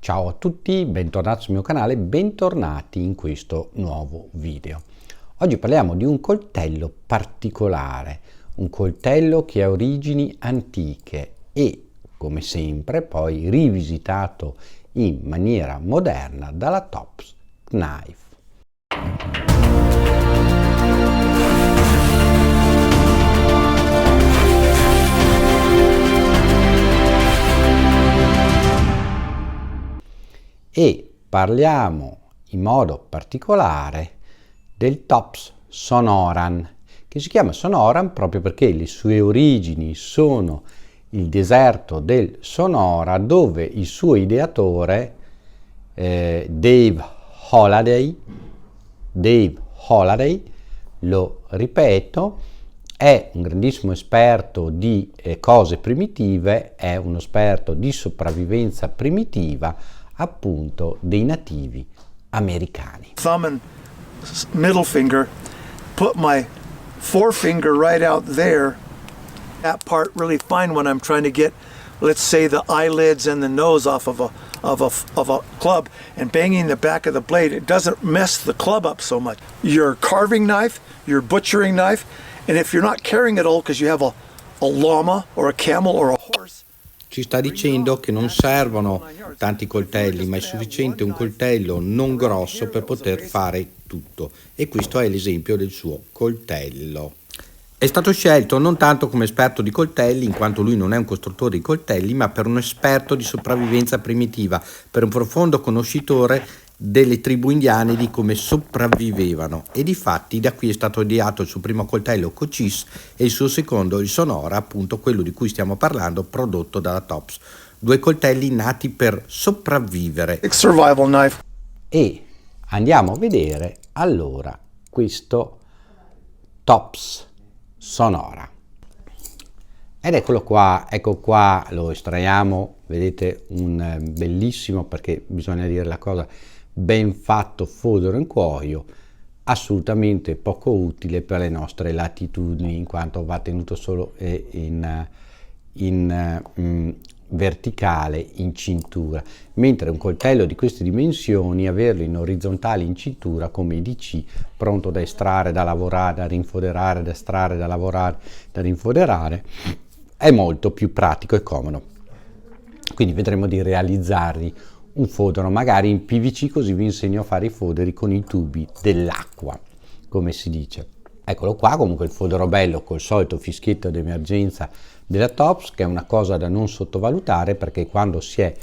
Ciao a tutti, bentornati sul mio canale, bentornati in questo nuovo video. Oggi parliamo di un coltello particolare, un coltello che ha origini antiche e, come sempre, poi rivisitato in maniera moderna dalla Tops Knife. E parliamo in modo particolare del Tops Sonoran, che si chiama Sonoran proprio perché le sue origini sono il deserto del Sonora, dove il suo ideatore Dave Holliday, lo ripeto, è un grandissimo esperto di cose primitive, è uno esperto di sopravvivenza primitiva, appunto dei nativi americani. Thumb and middle finger, put my forefinger right out there, that part really fine when I'm trying to get, let's say, the eyelids and the nose off of a club, and banging the back of the blade, it doesn't mess the club up so much. Your carving knife, your butchering knife, and if you're not carrying it all because you have a llama or a camel or a horse. Ci sta dicendo che non servono tanti coltelli, ma è sufficiente un coltello non grosso per poter fare tutto. E questo è l'esempio del suo coltello. È stato scelto non tanto come esperto di coltelli, in quanto lui non è un costruttore di coltelli, ma per un esperto di sopravvivenza primitiva, per un profondo conoscitore delle tribù indiane, di come sopravvivevano, e difatti da qui è stato ideato il suo primo coltello Cochise e il suo secondo il Sonora, appunto quello di cui stiamo parlando, prodotto dalla Tops. Due coltelli nati per sopravvivere. Survival knife. E andiamo a vedere allora questo Tops Sonora. Ed eccolo qua, ecco qua, lo estraiamo, vedete, un bellissimo, perché bisogna dire la cosa, ben fatto fodero in cuoio, assolutamente poco utile per le nostre latitudini, in quanto va tenuto solo in verticale in cintura, mentre un coltello di queste dimensioni, averlo in orizzontale in cintura come i DC, pronto da estrarre, da lavorare, da rinfoderare, da estrarre, da lavorare, da rinfoderare, è molto più pratico e comodo. Quindi vedremo di realizzarvi un fodero magari in PVC, così vi insegno a fare i foderi con i tubi dell'acqua, come si dice. Eccolo qua, comunque il fodero bello col solito fischietto d'emergenza della Tops, che è una cosa da non sottovalutare, perché quando si è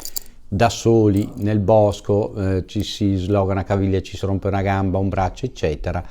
da soli nel bosco, ci si sloga una caviglia, ci si rompe una gamba, un braccio, eccetera,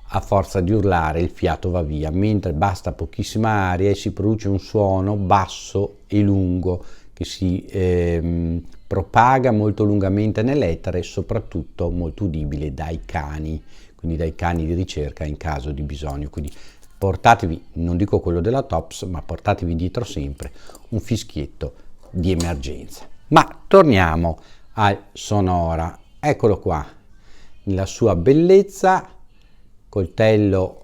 a forza di urlare il fiato va via, mentre basta pochissima aria e si produce un suono basso e lungo che si propaga molto lungamente nell'etere e soprattutto molto udibile dai cani, quindi dai cani di ricerca in caso di bisogno. Quindi portatevi, non dico quello della Tops, ma portatevi dietro sempre un fischietto di emergenza. Ma torniamo al Sonora, eccolo qua, nella sua bellezza, coltello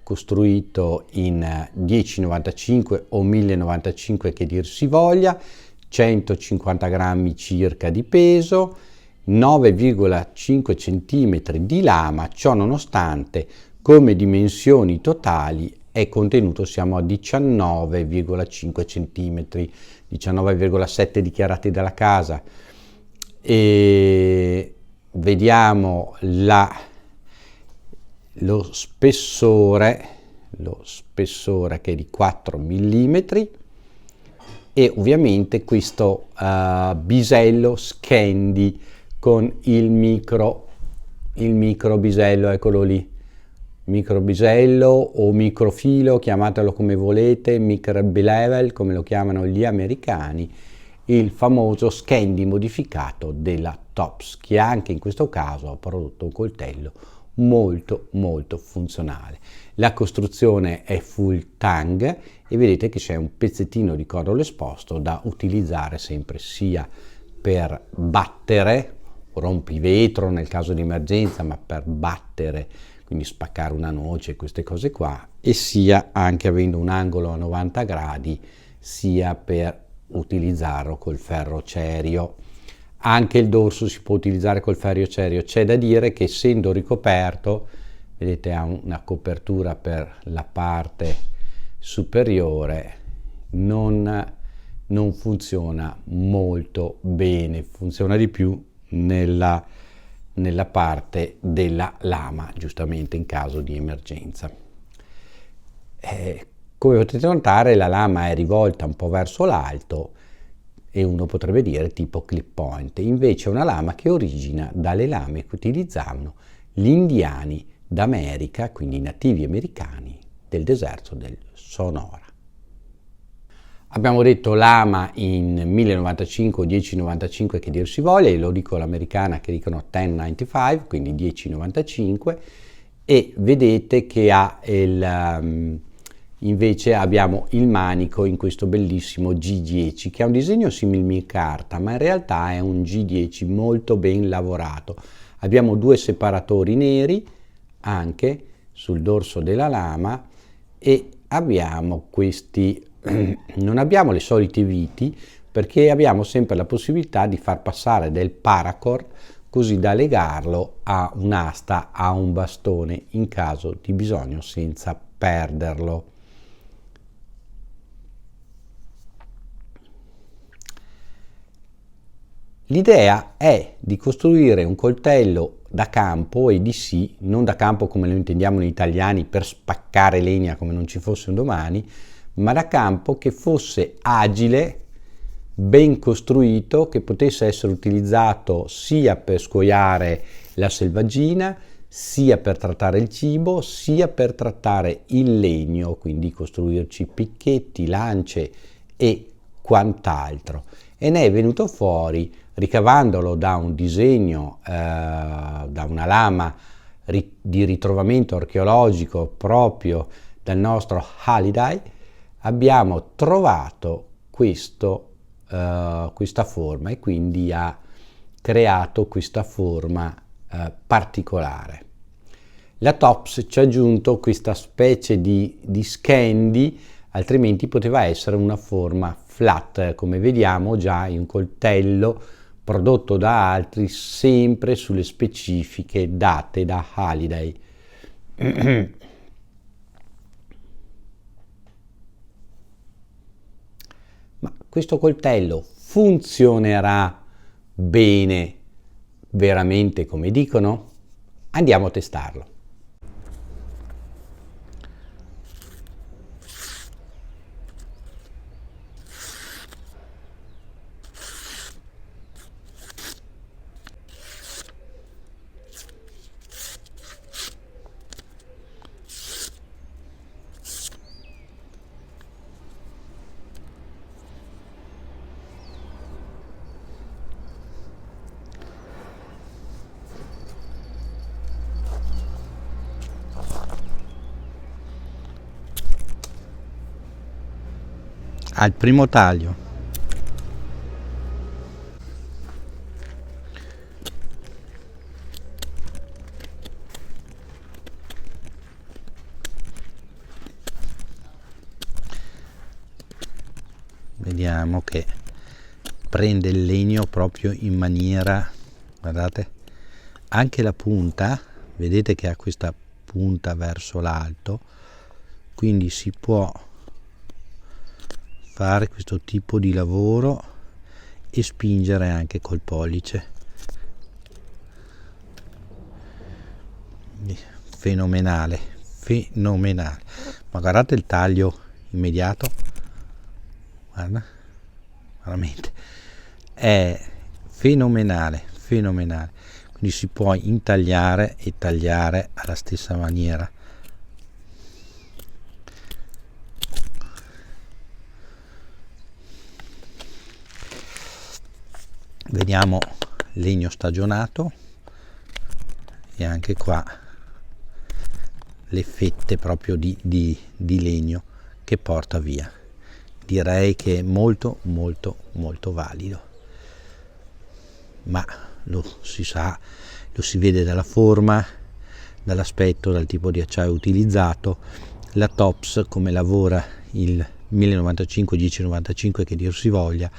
costruito in 1095 o 1095 che dir si voglia, 150 grammi circa di peso, 9,5 cm di lama. Ciò nonostante, come dimensioni totali è contenuto, siamo a 19,5 cm, 19,7 dichiarati dalla casa, e vediamo lo spessore che è di 4 mm, e ovviamente questo bisello Scandi con il micro bisello, eccolo lì, micro bisello o microfilo, chiamatelo come volete, micro bevel come lo chiamano gli americani, il famoso Scandi modificato della Tops, che anche in questo caso ha prodotto un coltello molto funzionale. La costruzione è full tang e vedete che c'è un pezzettino di cordolo esposto da utilizzare sempre sia per battere, rompivetro nel caso di emergenza, ma per battere, quindi spaccare una noce, queste cose qua, e sia anche avendo un angolo a 90 gradi sia per utilizzarlo col ferro cerio. Anche il dorso si può utilizzare col ferro cerio. C'è da dire che essendo ricoperto, vedete, ha una copertura per la parte superiore, non funziona molto bene, funziona di più nella parte della lama, giustamente in caso di emergenza. Come potete notare, la lama è rivolta un po' verso l'alto e uno potrebbe dire tipo clip point, invece è una lama che origina dalle lame che utilizzavano gli indiani d'America, quindi i nativi americani del deserto del Sonora. Abbiamo detto lama in 1095 o 1095 che dir si voglia, io lo dico l'americana che dicono 1095, quindi 1095, e vedete che ha invece abbiamo il manico in questo bellissimo G10 che ha un disegno simil carta, ma in realtà è un G10 molto ben lavorato. Abbiamo due separatori neri anche sul dorso della lama e abbiamo questi, non abbiamo le solite viti perché abbiamo sempre la possibilità di far passare del paracord così da legarlo a un'asta, a un bastone in caso di bisogno senza perderlo. L'idea è di costruire un coltello da campo EDC, non da campo come lo intendiamo noi italiani per spaccare legna come non ci fosse un domani, ma da campo che fosse agile, ben costruito, che potesse essere utilizzato sia per scuoiare la selvaggina, sia per trattare il cibo, sia per trattare il legno, quindi costruirci picchetti, lance e quant'altro. E ne è venuto fuori, ricavandolo da un disegno, da una lama di ritrovamento archeologico proprio dal nostro Halliday, abbiamo trovato questa forma e quindi ha creato questa forma particolare. La Tops ci ha aggiunto questa specie di scandi, altrimenti poteva essere una forma flat, come vediamo già in un coltello prodotto da altri, sempre sulle specifiche date da Halliday. Ma questo coltello funzionerà bene veramente come dicono? Andiamo a testarlo. Al primo taglio. Vediamo che prende il legno proprio in maniera, guardate, anche la punta, vedete che ha questa punta verso l'alto, quindi si può fare questo tipo di lavoro e spingere anche col pollice. Fenomenale, fenomenale. Ma guardate il taglio immediato, guarda, veramente è fenomenale, fenomenale. Quindi si può intagliare e tagliare alla stessa maniera. Vediamo legno stagionato e anche qua le fette proprio di legno che porta via. Direi che è molto molto molto valido, ma lo si sa, lo si vede dalla forma, dall'aspetto, dal tipo di acciaio utilizzato. La Tops, come lavora il 1095 1095 che dir si voglia,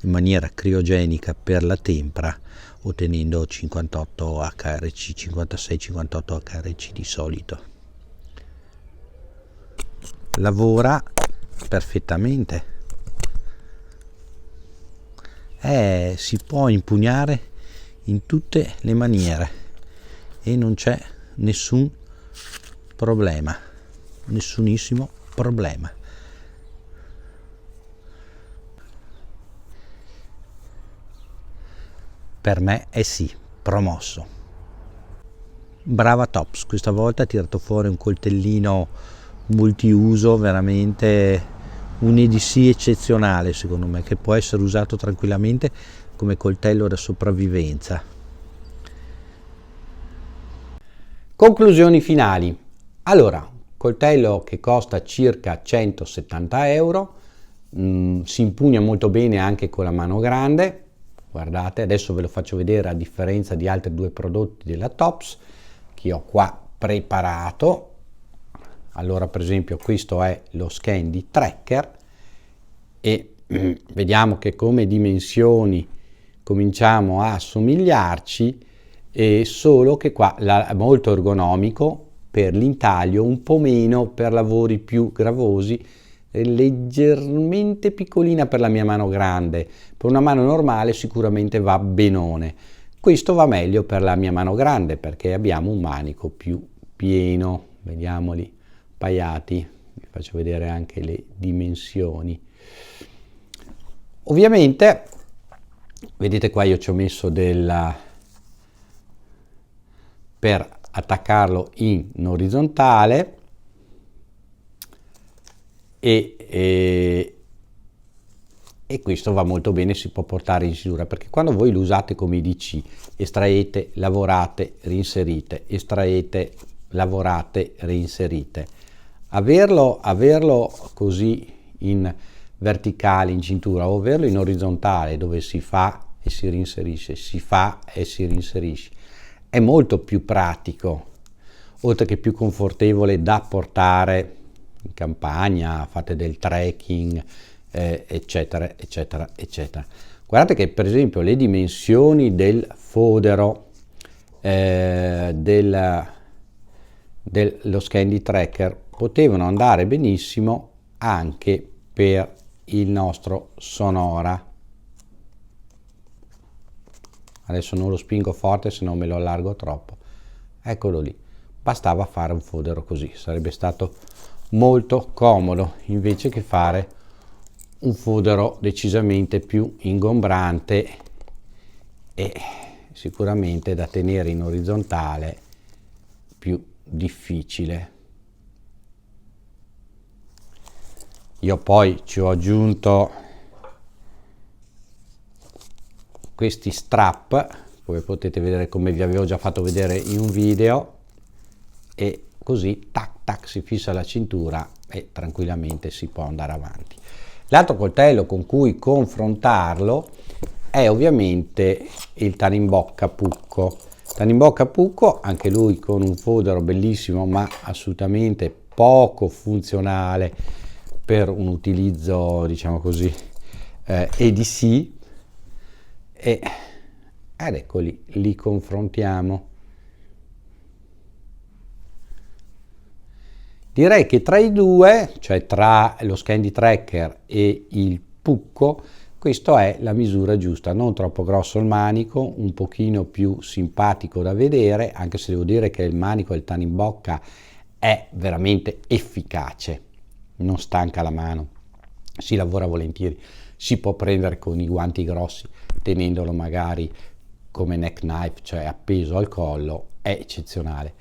in maniera criogenica per la tempra, ottenendo 58 HRC, 56-58 HRC di solito. Lavora perfettamente, si può impugnare in tutte le maniere e non c'è nessun problema, nessunissimo problema. Per me è sì, promosso. Brava Tops, questa volta ha tirato fuori un coltellino multiuso, veramente un EDC eccezionale secondo me, che può essere usato tranquillamente come coltello da sopravvivenza. Conclusioni finali. Allora, coltello che costa circa 170 euro, si impugna molto bene anche con la mano grande. Guardate, adesso ve lo faccio vedere a differenza di altri due prodotti della Tops che ho qua preparato. Allora, per esempio, questo è lo Scandi Tracker e vediamo che come dimensioni cominciamo a somigliarci, solo che qua è molto ergonomico per l'intaglio, un po' meno per lavori più gravosi, leggermente piccolina per la mia mano grande. Per una mano normale sicuramente va benone. Questo va meglio per la mia mano grande perché abbiamo un manico più pieno. Vediamoli paiati, vi faccio vedere anche le dimensioni. Ovviamente vedete qua io ci ho messo per attaccarlo in orizzontale e questo va molto bene, si può portare in cintura perché quando voi lo usate come IDC, estraete, lavorate, reinserite, estraete, lavorate, reinserite, averlo così in verticale in cintura o averlo in orizzontale dove si fa e si reinserisce, si fa e si reinserisce, è molto più pratico, oltre che più confortevole da portare in campagna, fate del trekking, eccetera eccetera eccetera. Guardate che per esempio le dimensioni del fodero dello Scandi Tracker potevano andare benissimo anche per il nostro Sonora. Adesso non lo spingo forte, se no me lo allargo troppo. Eccolo lì, bastava fare un fodero così, sarebbe stato molto comodo invece che fare un fodero decisamente più ingombrante e sicuramente da tenere in orizzontale più difficile. Io poi ci ho aggiunto questi strap, come potete vedere, come vi avevo già fatto vedere in un video, e così tac tac si fissa la cintura e tranquillamente si può andare avanti. L'altro coltello con cui confrontarlo è ovviamente il Tanimbocca Pucco. Tanimbocca Pucco, anche lui con un fodero bellissimo ma assolutamente poco funzionale per un utilizzo, diciamo così, EDC, ed eccoli, li confrontiamo. Direi che tra i due, cioè tra lo Scandi Tracker e il Pucco, questa è la misura giusta, non troppo grosso il manico, un pochino più simpatico da vedere, anche se devo dire che il manico del Tanimbocca è veramente efficace, non stanca la mano, si lavora volentieri, si può prendere con i guanti grossi, tenendolo magari come neck knife, cioè appeso al collo, è eccezionale.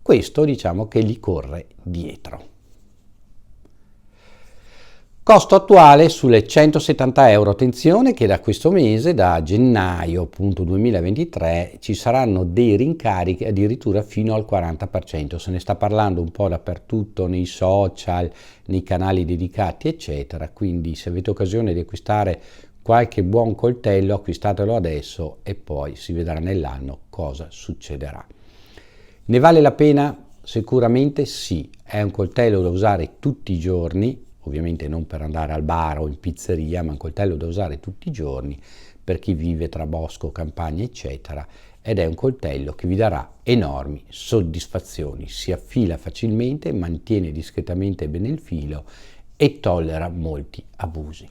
Questo diciamo che gli corre dietro. Costo attuale sulle 170 euro. Attenzione che da questo mese, da gennaio appunto 2023, ci saranno dei rincarichi addirittura fino al 40%. Se ne sta parlando un po' dappertutto, nei social, nei canali dedicati, eccetera. Quindi se avete occasione di acquistare qualche buon coltello, acquistatelo adesso e poi si vedrà nell'anno cosa succederà. Ne vale la pena? Sicuramente sì, è un coltello da usare tutti i giorni, ovviamente non per andare al bar o in pizzeria, ma un coltello da usare tutti i giorni per chi vive tra bosco, campagna, eccetera, ed è un coltello che vi darà enormi soddisfazioni, si affila facilmente, mantiene discretamente bene il filo e tollera molti abusi.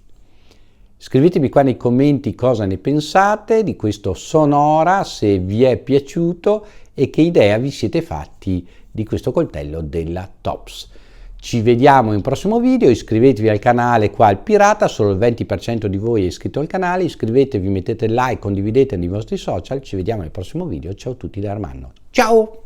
Scrivetemi qua nei commenti cosa ne pensate di questo Sonora, se vi è piaciuto e che idea vi siete fatti di questo coltello della Tops. Ci vediamo in un prossimo video, iscrivetevi al canale qua al Pirata, solo il 20% di voi è iscritto al canale, iscrivetevi, mettete il like, condividete nei vostri social, ci vediamo nel prossimo video, ciao a tutti da Armando, ciao!